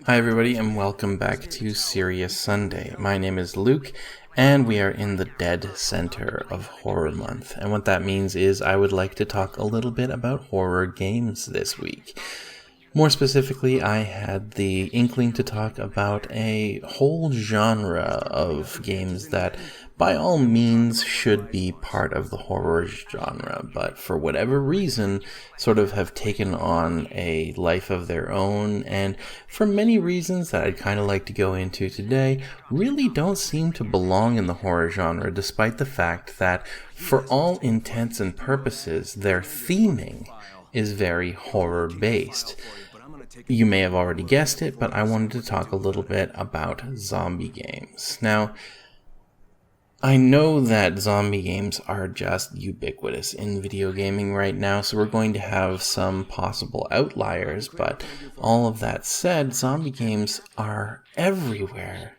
Hi, everybody, and welcome back to Serious Sunday. My name is Luke, and we are in the dead center of Horror Month. And what that means is I would like to talk a little bit about horror games this week. More specifically, I had the inkling to talk about a whole genre of games that, by all means, should be part of the horror genre, but for whatever reason, sort of have taken on a life of their own, and for many reasons that I'd kind of like to go into today, really don't seem to belong in the horror genre, despite the fact that, for all intents and purposes, their theming is very horror-based. You may have already guessed it, but I wanted to talk a little bit about zombie games. Now, I know that zombie games are just ubiquitous in video gaming right now, so we're going to have some possible outliers, but all of that said, zombie games are everywhere.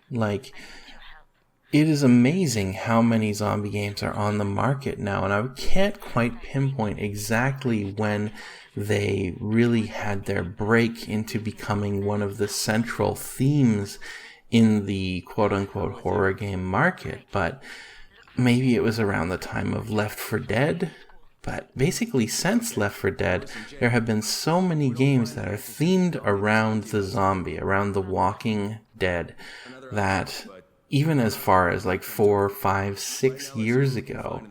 It is amazing how many zombie games are on the market now, and I can't quite pinpoint exactly when they really had their break into becoming one of the central themes in the quote-unquote horror game market, but maybe it was around the time of Left 4 Dead. But basically, since Left 4 Dead, there have been so many games that are themed around the zombie, around the Walking Dead, that even as far as 4, 5, 6 years ago,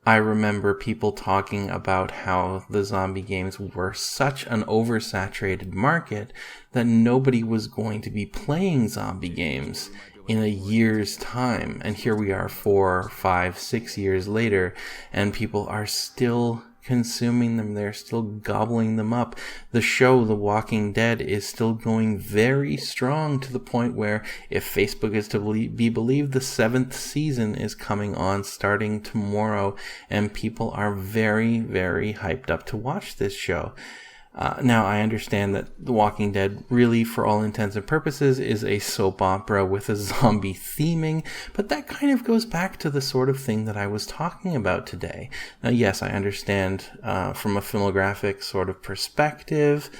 I remember people talking about how the zombie games were such an oversaturated market that nobody was going to be playing zombie games in a year's time. And here we are 4, 5, 6 years later, and people are still consuming them. They're still gobbling them up. The show The Walking Dead is still going very strong, to the point where, if Facebook is to be believed, the 7th season is coming on starting tomorrow, and people are very, very hyped up to watch this show. Now, I understand that The Walking Dead really, for all intents and purposes, is a soap opera with a zombie theming, but that kind of goes back to the sort of thing that I was talking about today. Now, yes, I understand from a filmographic sort of perspective,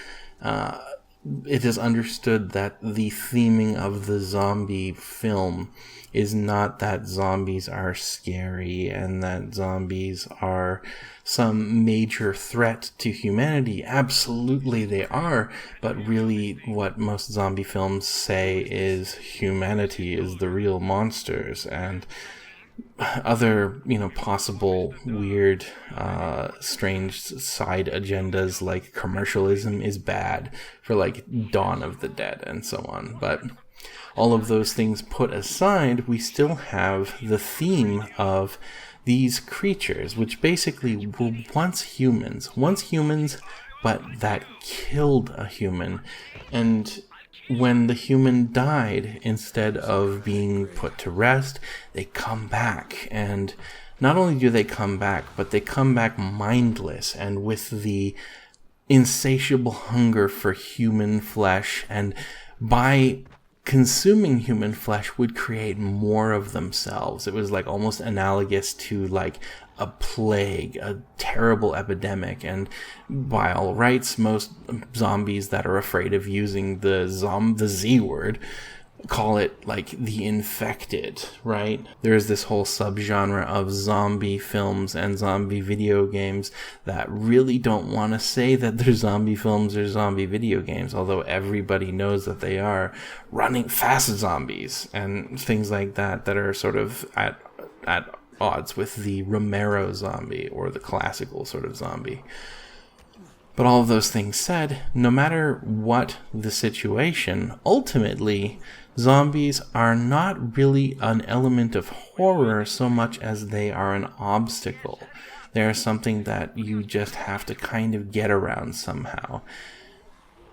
it is understood that the theming of the zombie film is not that zombies are scary and that zombies are some major threat to humanity. Absolutely they are, but really what most zombie films say is humanity is the real monsters, and other, possible weird, strange side agendas like commercialism is bad for Dawn of the Dead and so on. But all of those things put aside, we still have the theme of these creatures, which basically were once humans, but that killed a human. And when the human died, instead of being put to rest, they come back. And not only do they come back, but they come back mindless and with the insatiable hunger for human flesh, and by consuming human flesh would create more of themselves. It was almost analogous to a plague, a terrible epidemic, and by all rights, most zombies that are afraid of using the Z word call it the infected, right? There's this whole subgenre of zombie films and zombie video games that really don't want to say that they're zombie films or zombie video games, although everybody knows that they are running fast zombies and things like that are sort of at odds with the Romero zombie or the classical sort of zombie. But all of those things said, no matter what the situation, ultimately, zombies are not really an element of horror so much as they are an obstacle. They are something that you just have to kind of get around somehow.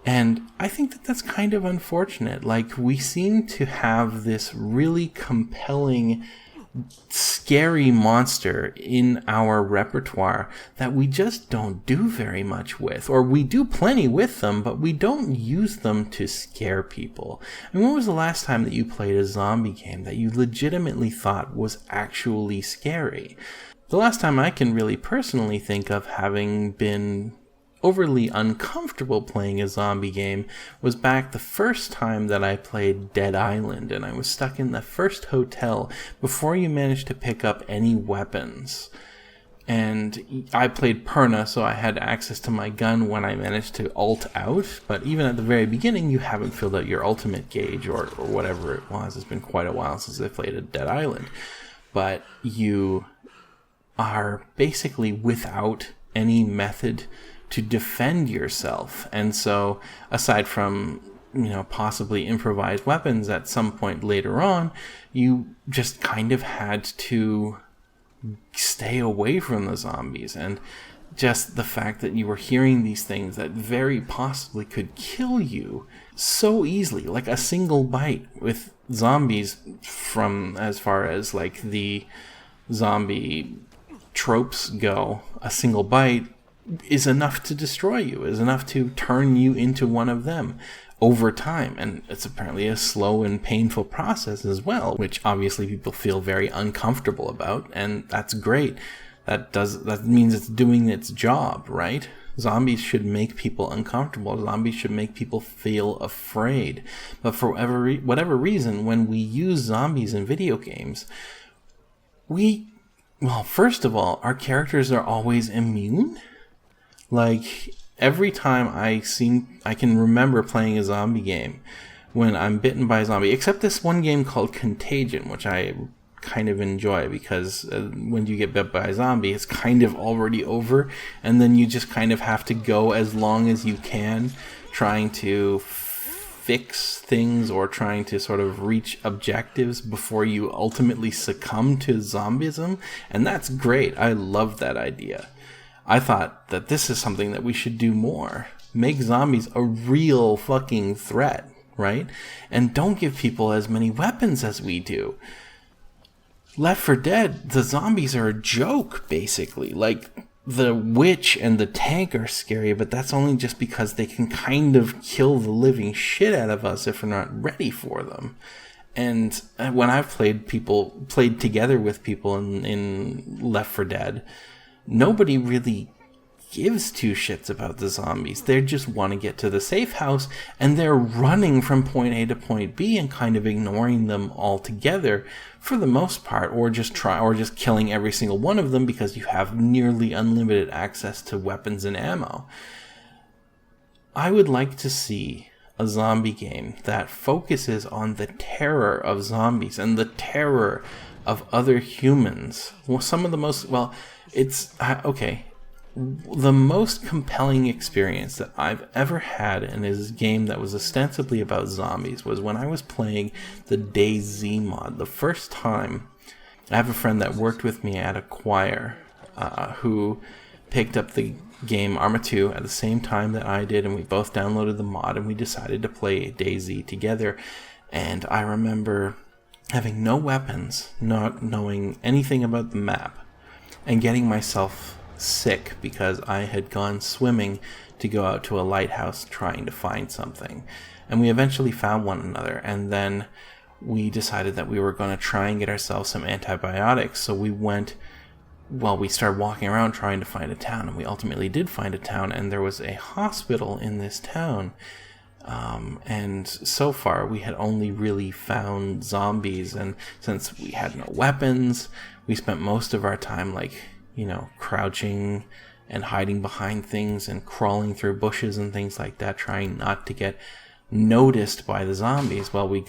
And I think that that's kind of unfortunate. We seem to have this really compelling, scary monster in our repertoire that we just don't do very much with, or we do plenty with them, but we don't use them to scare people. When was the last time that you played a zombie game that you legitimately thought was actually scary? The last time I can really personally think of having been overly uncomfortable playing a zombie game was back the first time that I played Dead Island, and I was stuck in the first hotel before you managed to pick up any weapons. And I played Perna, so I had access to my gun when I managed to ult out. But even at the very beginning, you haven't filled out your ultimate gauge or whatever it was. It's been quite a while since I played at Dead Island. But you are basically without any method to defend yourself. And so, aside from, possibly improvised weapons at some point later on, you just kind of had to stay away from the zombies. And just the fact that you were hearing these things that very possibly could kill you so easily, like a single bite with zombies, from as far as like the zombie tropes go, a single bite is enough to destroy you, is enough to turn you into one of them over time. And it's apparently a slow and painful process as well, which obviously people feel very uncomfortable about, and that's great. That means it's doing its job, right? Zombies should make people uncomfortable. Zombies should make people feel afraid. But for whatever reason, when we use zombies in video games, first of all, our characters are always immune. Like, every time I can remember playing a zombie game when I'm bitten by a zombie, except this one game called Contagion, which I kind of enjoy, because when you get bit by a zombie, it's kind of already over, and then you just kind of have to go as long as you can trying to fix things or trying to sort of reach objectives before you ultimately succumb to zombism. And that's great. I love that idea. I thought that this is something that we should do more. Make zombies a real fucking threat, right? And don't give people as many weapons as we do. Left 4 Dead, the zombies are a joke, basically. Like, the witch and the tank are scary, but that's only just because they can kind of kill the living shit out of us if we're not ready for them. And when I've played together with people in Left 4 Dead, nobody really gives two shits about the zombies. They just want to get to the safe house, and they're running from point A to point B and kind of ignoring them altogether for the most part, or just killing every single one of them because you have nearly unlimited access to weapons and ammo. I would like to see a zombie game that focuses on the terror of zombies and the terror of other humans. The most compelling experience that I've ever had in a game that was ostensibly about zombies was when I was playing the DayZ mod. The first time, I have a friend that worked with me at a choir who picked up the game Arma 2 at the same time that I did, and we both downloaded the mod and we decided to play DayZ together. And I remember having no weapons, not knowing anything about the map, and getting myself sick because I had gone swimming to go out to a lighthouse trying to find something. And we eventually found one another, and then we decided that we were going to try and get ourselves some antibiotics. So we started walking around trying to find a town, and we ultimately did find a town, and there was a hospital in this town. And so far we had only really found zombies, and since we had no weapons, we spent most of our time crouching and hiding behind things and crawling through bushes and things like that, trying not to get noticed by the zombies while we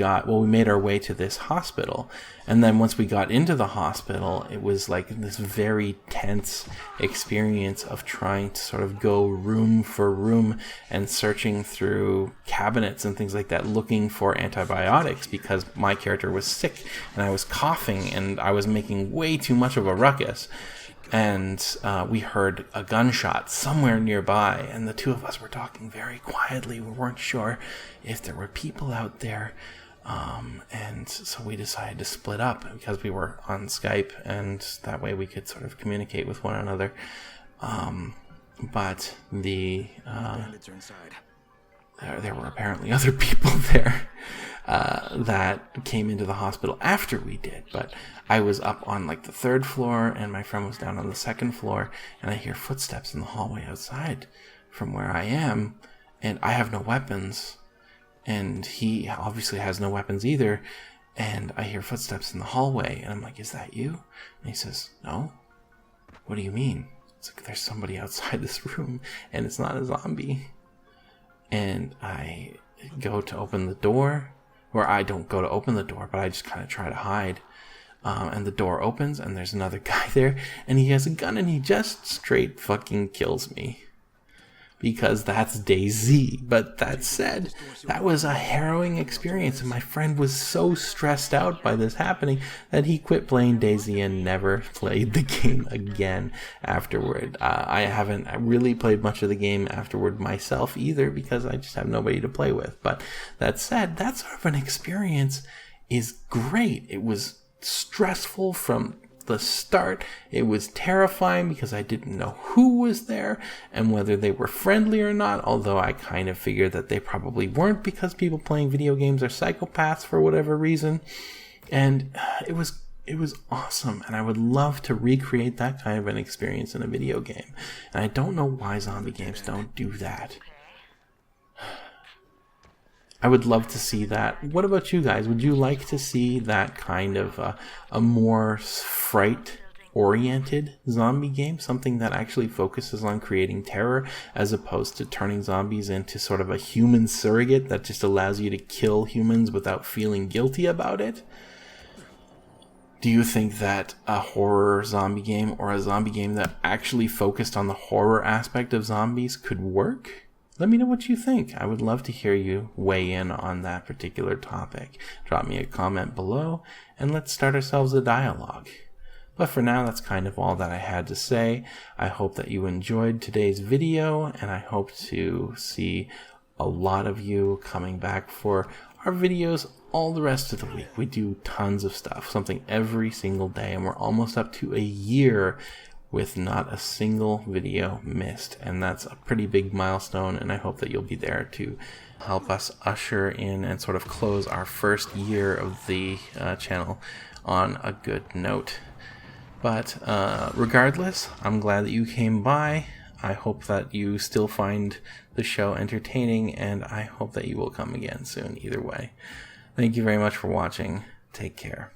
made our way to this hospital. And then once we got into the hospital, it was like this very tense experience of trying to sort of go room for room and searching through cabinets and things like that, looking for antibiotics, because my character was sick and I was coughing and I was making way too much of a ruckus. And we heard a gunshot somewhere nearby, and the two of us were talking very quietly. We weren't sure if there were people out there, and so we decided to split up because we were on Skype, and that way we could sort of communicate with one another. But there were apparently other people there that came into the hospital after we did, but I was up on the 3rd floor and my friend was down on the 2nd floor, and I hear footsteps in the hallway outside. from where I am, and I have no weapons, and he obviously has no weapons either, and I hear footsteps in the hallway, and I'm like, is that you? And he says, no. What do you mean? It's like, there's somebody outside this room, and it's not a zombie. And I go to open the door, or I don't go to open the door, but I just kind of try to hide. And the door opens, and there's another guy there, and he has a gun, and he just straight fucking kills me. Because that's DayZ. But that said, that was a harrowing experience, and my friend was so stressed out by this happening that he quit playing DayZ and never played the game again afterward. I haven't really played much of the game afterward myself either, because I just have nobody to play with. But that said, that sort of an experience is great. It was stressful from the start. It was terrifying because I didn't know who was there and whether they were friendly or not, although I kind of figured that they probably weren't, because people playing video games are psychopaths for whatever reason. And it was awesome, and I would love to recreate that kind of an experience in a video game. And I don't know why zombie games don't do that. I would love to see that. What about you guys? Would you like to see that kind of a more fright-oriented zombie game? Something that actually focuses on creating terror as opposed to turning zombies into sort of a human surrogate that just allows you to kill humans without feeling guilty about it? Do you think that a horror zombie game or a zombie game that actually focused on the horror aspect of zombies could work? Let me know what you think. I would love to hear you weigh in on that particular topic. Drop me a comment below, and let's start ourselves a dialogue. But for now, that's kind of all that I had to say. I hope that you enjoyed today's video, and I hope to see a lot of you coming back for our videos all the rest of the week. We do tons of stuff, something every single day, and we're almost up to a year with not a single video missed, and that's a pretty big milestone, and I hope that you'll be there to help us usher in and sort of close our first year of the channel on a good note. But regardless, I'm glad that you came by. I hope that you still find the show entertaining, and I hope that you will come again soon either way. Thank you very much for watching. Take care.